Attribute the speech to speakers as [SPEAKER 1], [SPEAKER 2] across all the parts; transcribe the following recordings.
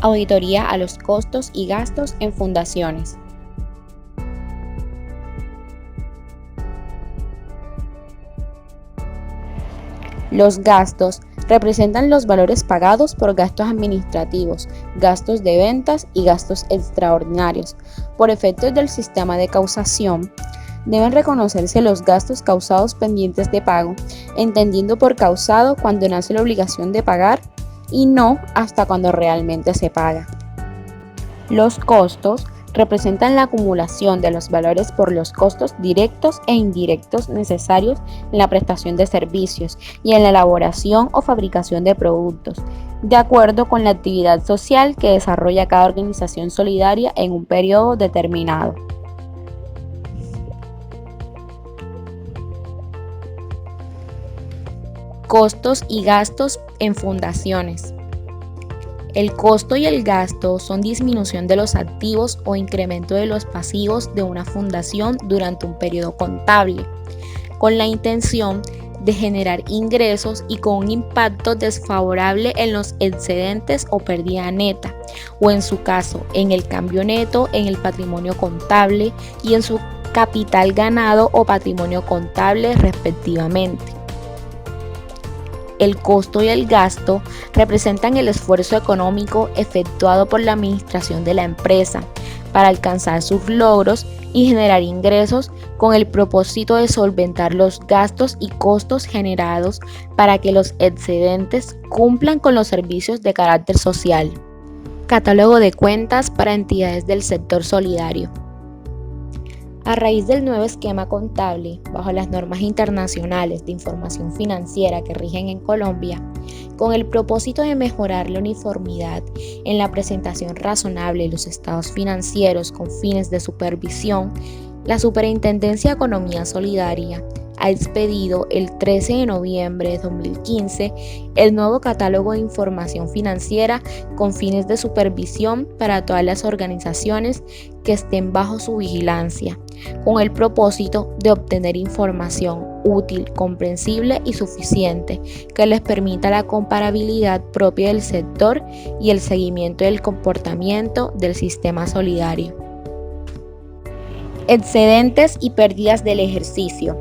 [SPEAKER 1] Auditoría a los costos y gastos en fundaciones. Los gastos representan los valores pagados por gastos administrativos, gastos de ventas y gastos extraordinarios. Por efectos del sistema de causación, deben reconocerse los gastos causados pendientes de pago, entendiendo por causado cuando nace la obligación de pagar y no hasta cuando realmente se paga. Los costos representan la acumulación de los valores por los costos directos e indirectos necesarios en la prestación de servicios y en la elaboración o fabricación de productos, de acuerdo con la actividad social que desarrolla cada organización solidaria en un periodo determinado. Costos y gastos en fundaciones. El costo y el gasto son disminución de los activos o incremento de los pasivos de una fundación durante un periodo contable, con la intención de generar ingresos y con un impacto desfavorable en los excedentes o pérdida neta, o en su caso, en el cambio neto, en el patrimonio contable y en su capital ganado o patrimonio contable respectivamente. El costo y el gasto representan el esfuerzo económico efectuado por la administración de la empresa para alcanzar sus logros y generar ingresos con el propósito de solventar los gastos y costos generados para que los excedentes cumplan con los servicios de carácter social. Catálogo de cuentas para entidades del sector solidario. A raíz del nuevo esquema contable, bajo las normas internacionales de información financiera que rigen en Colombia, con el propósito de mejorar la uniformidad en la presentación razonable de los estados financieros con fines de supervisión, la Superintendencia de Economía Solidaria ha expedido el 13 de noviembre de 2015 el nuevo catálogo de información financiera con fines de supervisión para todas las organizaciones que estén bajo su vigilancia, con el propósito de obtener información útil, comprensible y suficiente que les permita la comparabilidad propia del sector y el seguimiento del comportamiento del sistema solidario. Excedentes y pérdidas del ejercicio.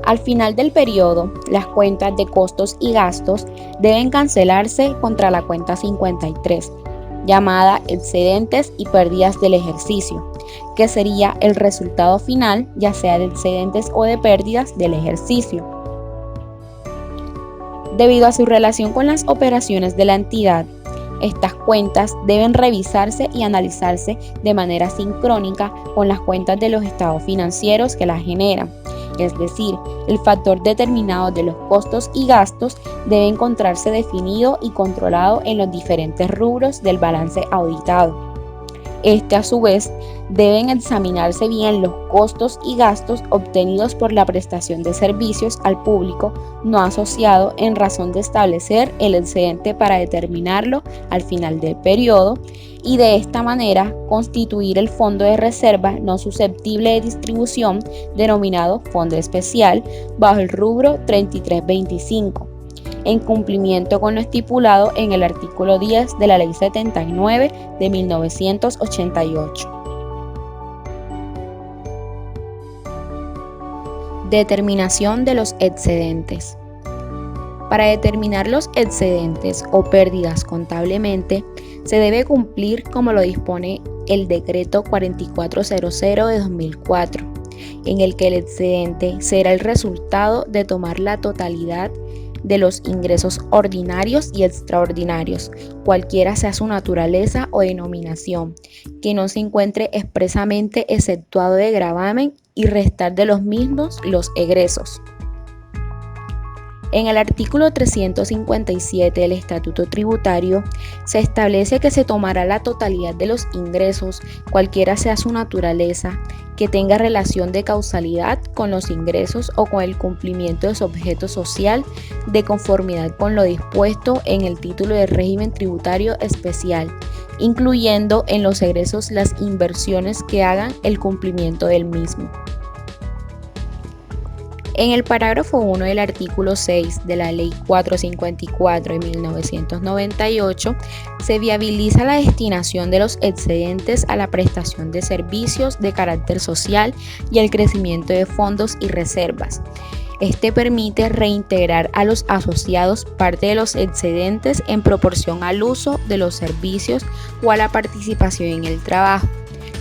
[SPEAKER 1] Al final del periodo, las cuentas de costos y gastos deben cancelarse contra la cuenta 53, llamada excedentes y pérdidas del ejercicio, que sería el resultado final, ya sea de excedentes o de pérdidas del ejercicio. Debido a su relación con las operaciones de la entidad, estas cuentas deben revisarse y analizarse de manera sincrónica con las cuentas de los estados financieros que las generan. Es decir, el factor determinado de los costos y gastos debe encontrarse definido y controlado en los diferentes rubros del balance auditado. A su vez, deben examinarse bien los costos y gastos obtenidos por la prestación de servicios al público no asociado en razón de establecer el excedente para determinarlo al final del periodo y de esta manera constituir el fondo de reserva no susceptible de distribución denominado fondo especial bajo el rubro 3325. En cumplimiento con lo estipulado en el artículo 10 de la Ley 79 de 1988. Determinación de los excedentes. Para determinar los excedentes o pérdidas contablemente, se debe cumplir como lo dispone el Decreto 4400 de 2004, en el que el excedente será el resultado de tomar la totalidad de los ingresos ordinarios y extraordinarios, cualquiera sea su naturaleza o denominación, que no se encuentre expresamente exceptuado de gravamen y restar de los mismos los egresos. En el artículo 357 del Estatuto Tributario se establece que se tomará la totalidad de los ingresos, cualquiera sea su naturaleza, que tenga relación de causalidad con los ingresos o con el cumplimiento de su objeto social de conformidad con lo dispuesto en el título de régimen tributario especial, incluyendo en los egresos las inversiones que hagan el cumplimiento del mismo. En el parágrafo 1 del artículo 6 de la Ley 454 de 1998 se viabiliza la destinación de los excedentes a la prestación de servicios de carácter social y el crecimiento de fondos y reservas. Este permite reintegrar a los asociados parte de los excedentes en proporción al uso de los servicios o a la participación en el trabajo,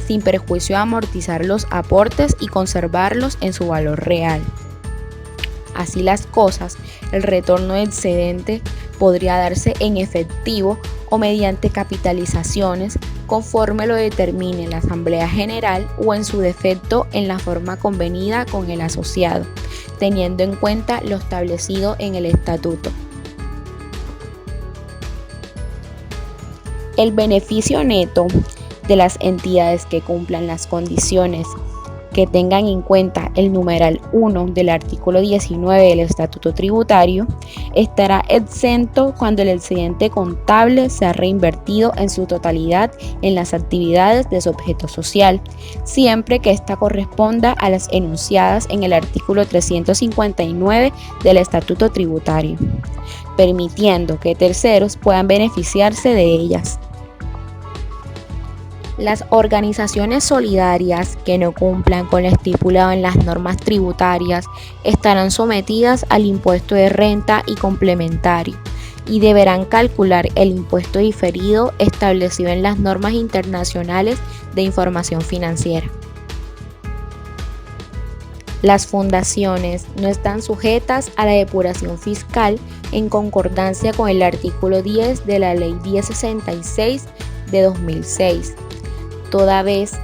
[SPEAKER 1] sin perjuicio de amortizar los aportes y conservarlos en su valor real. Así las cosas, el retorno de excedente podría darse en efectivo o mediante capitalizaciones conforme lo determine la Asamblea General o en su defecto en la forma convenida con el asociado, teniendo en cuenta lo establecido en el estatuto. El beneficio neto de las entidades que cumplan las condiciones que tengan en cuenta el numeral 1 del artículo 19 del Estatuto Tributario, estará exento cuando el excedente contable sea reinvertido en su totalidad en las actividades de su objeto social, siempre que ésta corresponda a las enunciadas en el artículo 359 del Estatuto Tributario, permitiendo que terceros puedan beneficiarse de ellas. Las organizaciones solidarias que no cumplan con lo estipulado en las normas tributarias estarán sometidas al impuesto de renta y complementario y deberán calcular el impuesto diferido establecido en las normas internacionales de información financiera. Las fundaciones no están sujetas a la depuración fiscal en concordancia con el artículo 10 de la Ley 1066 de 2006. Toda vez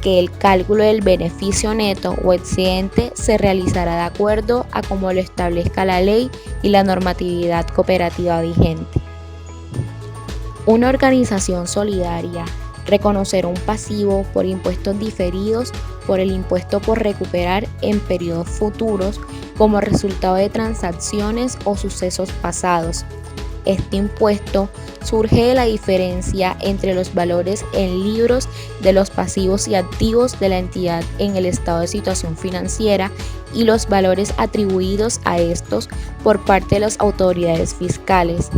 [SPEAKER 1] que el cálculo del beneficio neto o excedente se realizará de acuerdo a como lo establezca la ley y la normatividad cooperativa vigente. Una organización solidaria reconocerá un pasivo por impuestos diferidos por el impuesto por recuperar en periodos futuros como resultado de transacciones o sucesos pasados. Este impuesto surge de la diferencia entre los valores en libros de los pasivos y activos de la entidad en el estado de situación financiera y los valores atribuidos a estos por parte de las autoridades fiscales,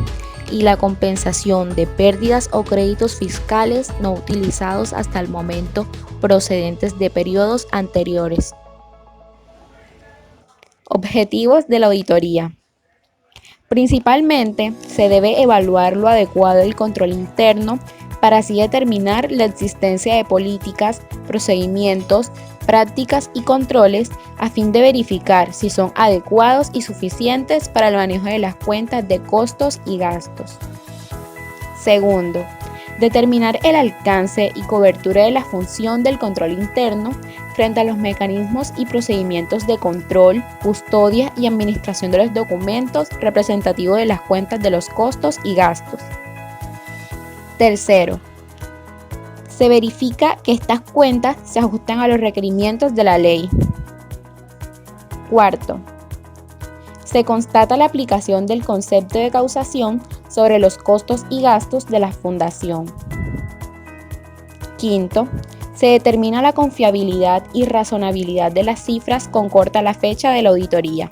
[SPEAKER 1] y la compensación de pérdidas o créditos fiscales no utilizados hasta el momento procedentes de periodos anteriores. Objetivos de la auditoría. Principalmente, se debe evaluar lo adecuado del control interno para así determinar la existencia de políticas, procedimientos, prácticas y controles a fin de verificar si son adecuados y suficientes para el manejo de las cuentas de costos y gastos. Segundo, determinar el alcance y cobertura de la función del control interno frente a los mecanismos y procedimientos de control, custodia y administración de los documentos representativos de las cuentas de los costos y gastos. Tercero, se verifica que estas cuentas se ajustan a los requerimientos de la ley. Cuarto, se constata la aplicación del concepto de causación sobre los costos y gastos de la fundación. Quinto, se determina la confiabilidad y razonabilidad de las cifras con corta la fecha de la auditoría.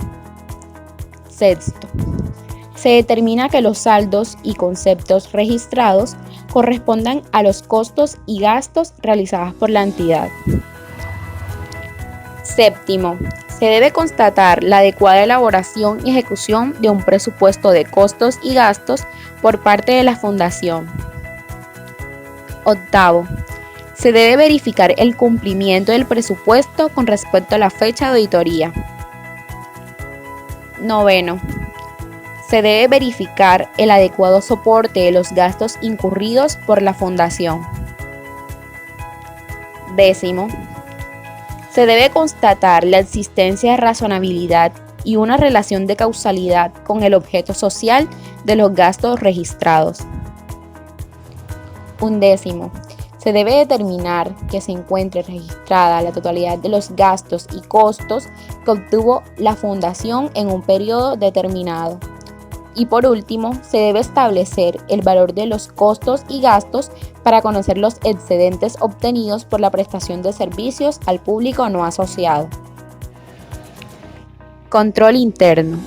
[SPEAKER 1] Sexto, se determina que los saldos y conceptos registrados correspondan a los costos y gastos realizados por la entidad. Séptimo, se debe constatar la adecuada elaboración y ejecución de un presupuesto de costos y gastos por parte de la fundación. Octavo, se debe verificar el cumplimiento del presupuesto con respecto a la fecha de auditoría. Noveno, se debe verificar el adecuado soporte de los gastos incurridos por la fundación. Décimo, se debe constatar la existencia de razonabilidad y una relación de causalidad con el objeto social de los gastos registrados. Undécimo, se debe determinar que se encuentre registrada la totalidad de los gastos y costos que obtuvo la fundación en un periodo determinado. Y por último, se debe establecer el valor de los costos y gastos para conocer los excedentes obtenidos por la prestación de servicios al público no asociado. Control interno.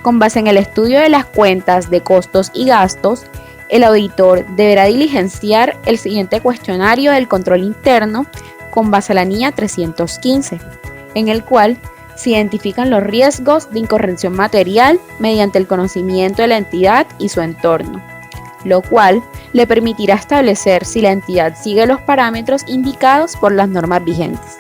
[SPEAKER 1] Con base en el estudio de las cuentas de costos y gastos, el auditor deberá diligenciar el siguiente cuestionario del control interno con base a la NIA 315, en el cual se identifican los riesgos de incorrección material mediante el conocimiento de la entidad y su entorno, lo cual le permitirá establecer si la entidad sigue los parámetros indicados por las normas vigentes.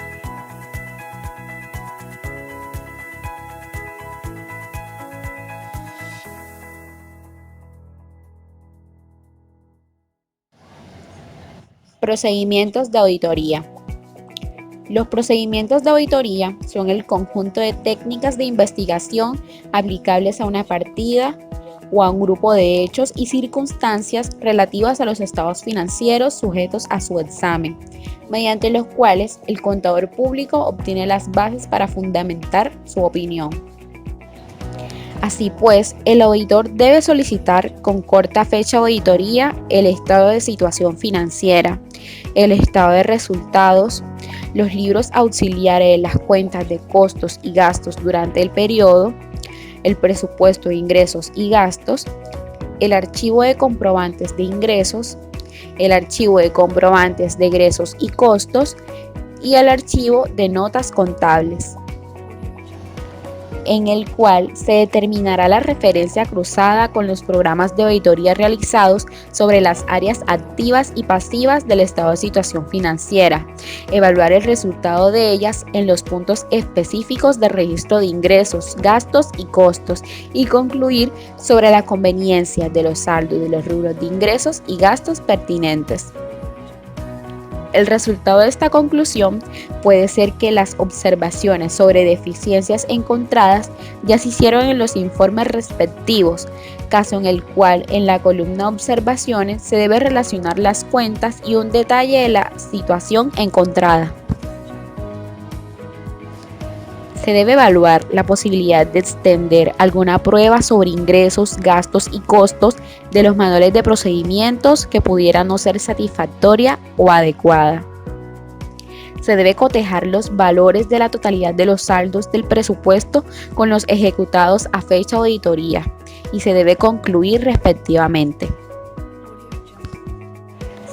[SPEAKER 1] Procedimientos de auditoría. Los procedimientos de auditoría son el conjunto de técnicas de investigación aplicables a una partida o a un grupo de hechos y circunstancias relativas a los estados financieros sujetos a su examen, mediante los cuales el contador público obtiene las bases para fundamentar su opinión. Así pues, el auditor debe solicitar con corta fecha de auditoría el estado de situación financiera, el estado de resultados, los libros auxiliares de las cuentas de costos y gastos durante el periodo, el presupuesto de ingresos y gastos, el archivo de comprobantes de ingresos, el archivo de comprobantes de egresos y costos y el archivo de notas contables, en el cual se determinará la referencia cruzada con los programas de auditoría realizados sobre las áreas activas y pasivas del estado de situación financiera, evaluar el resultado de ellas en los puntos específicos del registro de ingresos, gastos y costos y concluir sobre la conveniencia de los saldos de los rubros de ingresos y gastos pertinentes. El resultado de esta conclusión puede ser que las observaciones sobre deficiencias encontradas ya se hicieron en los informes respectivos, caso en el cual en la columna Observaciones se debe relacionar las cuentas y un detalle de la situación encontrada. Se debe evaluar la posibilidad de extender alguna prueba sobre ingresos, gastos y costos de los manuales de procedimientos que pudiera no ser satisfactoria o adecuada. Se debe cotejar los valores de la totalidad de los saldos del presupuesto con los ejecutados a fecha de auditoría y se debe concluir respectivamente.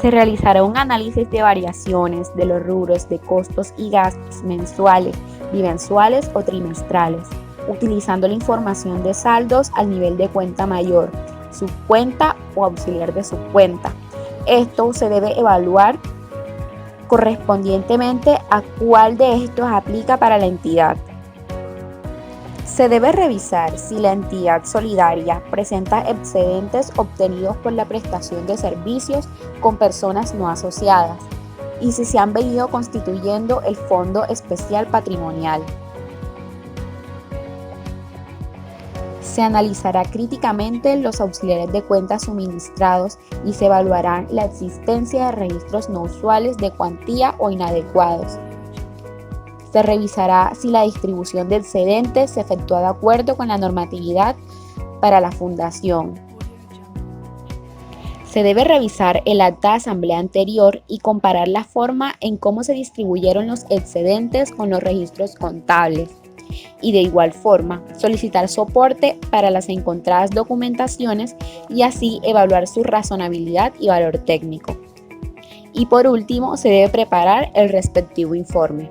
[SPEAKER 1] Se realizará un análisis de variaciones de los rubros de costos y gastos mensuales, bimensuales o trimestrales, utilizando la información de saldos al nivel de cuenta mayor, subcuenta o auxiliar de subcuenta. Esto se debe evaluar correspondientemente a cuál de estos aplica para la entidad. Se debe revisar si la entidad solidaria presenta excedentes obtenidos por la prestación de servicios con personas no asociadas y si se han venido constituyendo el Fondo Especial Patrimonial. Se analizará críticamente los auxiliares de cuentas suministrados y se evaluará la existencia de registros no usuales de cuantía o inadecuados. Se revisará si la distribución de excedentes se efectúa de acuerdo con la normatividad para la fundación. Se debe revisar el acta de asamblea anterior y comparar la forma en cómo se distribuyeron los excedentes con los registros contables. Y de igual forma, solicitar soporte para las encontradas documentaciones y así evaluar su razonabilidad y valor técnico. Y por último, se debe preparar el respectivo informe.